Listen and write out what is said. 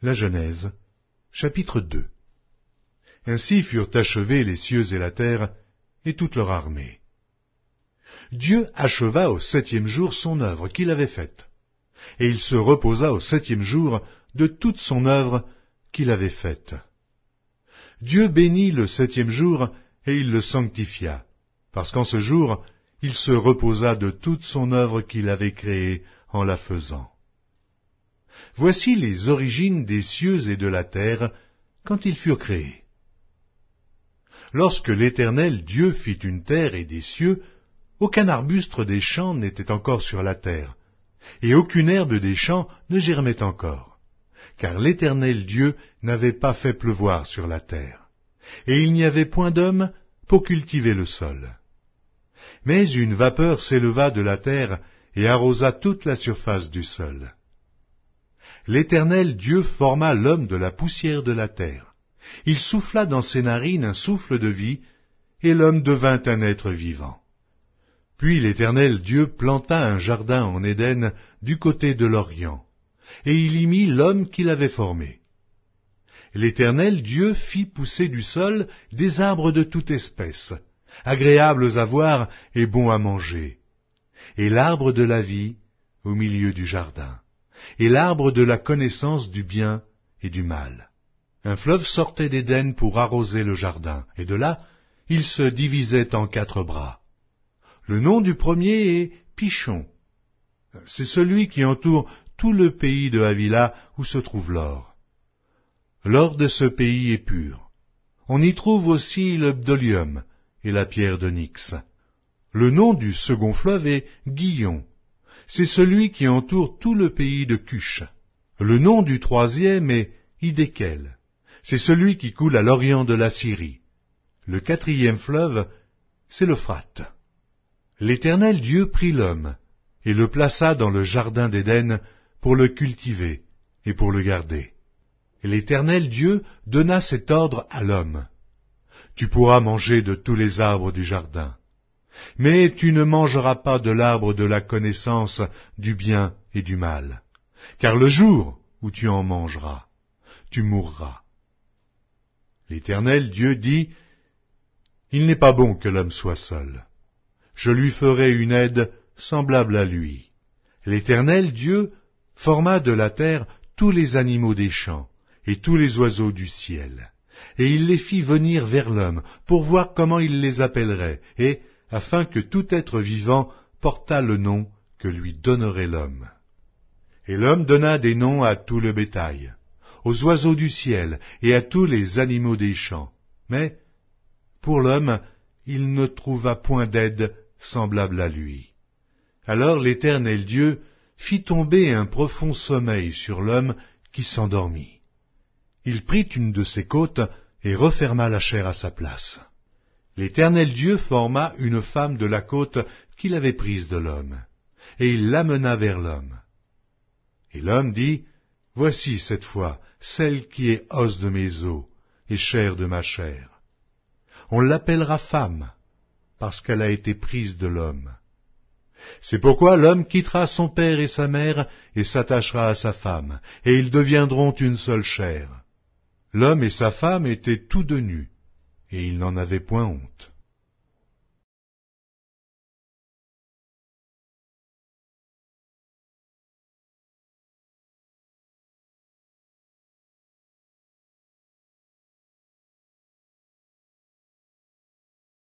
La Genèse, chapitre 2. Ainsi furent achevés les cieux et la terre, et toute leur armée. Dieu acheva au septième jour son œuvre qu'il avait faite, et il se reposa au septième jour de toute son œuvre qu'il avait faite. Dieu bénit le septième jour, et il le sanctifia, parce qu'en ce jour, il se reposa de toute son œuvre qu'il avait créée en la faisant. Voici les origines des cieux et de la terre quand ils furent créés. Lorsque l'Éternel Dieu fit une terre et des cieux, aucun arbuste des champs n'était encore sur la terre, et aucune herbe des champs ne germait encore, car l'Éternel Dieu n'avait pas fait pleuvoir sur la terre, et il n'y avait point d'homme pour cultiver le sol. Mais une vapeur s'éleva de la terre et arrosa toute la surface du sol. L'Éternel Dieu forma l'homme de la poussière de la terre. Il souffla dans ses narines un souffle de vie, et l'homme devint un être vivant. Puis l'Éternel Dieu planta un jardin en Éden du côté de l'Orient, et il y mit l'homme qu'il avait formé. L'Éternel Dieu fit pousser du sol des arbres de toute espèce, agréables à voir et bons à manger, et l'arbre de la vie au milieu du jardin, et l'arbre de la connaissance du bien et du mal. Un fleuve sortait d'Éden pour arroser le jardin, et de là, il se divisait en 4 bras. Le nom du premier est Pishon. C'est celui qui entoure tout le pays de Havila où se trouve l'or. L'or de ce pays est pur. On y trouve aussi le bdolium et la pierre d'onyx. Le nom du second fleuve est Gihon. C'est celui qui entoure tout le pays de Cush. Le nom du troisième est Hidékel. C'est celui qui coule à l'orient de la Syrie. Le 4e fleuve, c'est l'Euphrate. L'Éternel Dieu prit l'homme et le plaça dans le jardin d'Éden pour le cultiver et pour le garder. Et l'Éternel Dieu donna cet ordre à l'homme. Tu pourras manger de tous les arbres du jardin, mais tu ne mangeras pas de l'arbre de la connaissance du bien et du mal, car le jour où tu en mangeras, tu mourras. L'Éternel Dieu dit, il n'est pas bon que l'homme soit seul. Je lui ferai une aide semblable à lui. L'Éternel Dieu forma de la terre tous les animaux des champs et tous les oiseaux du ciel, et il les fit venir vers l'homme pour voir comment il les appellerait, et afin que tout être vivant portât le nom que lui donnerait l'homme. Et l'homme donna des noms à tout le bétail, aux oiseaux du ciel et à tous les animaux des champs. Mais, pour l'homme, il ne trouva point d'aide semblable à lui. Alors l'Éternel Dieu fit tomber un profond sommeil sur l'homme qui s'endormit. Il prit une de ses côtes et referma la chair à sa place. L'Éternel Dieu forma une femme de la côte qu'il avait prise de l'homme, et il l'amena vers l'homme. Et l'homme dit, voici cette fois celle qui est os de mes os et chair de ma chair. On l'appellera femme, parce qu'elle a été prise de l'homme. C'est pourquoi l'homme quittera son père et sa mère et s'attachera à sa femme, et ils deviendront une seule chair. L'homme et sa femme étaient tous deux nus, et ils n'en avaient point honte.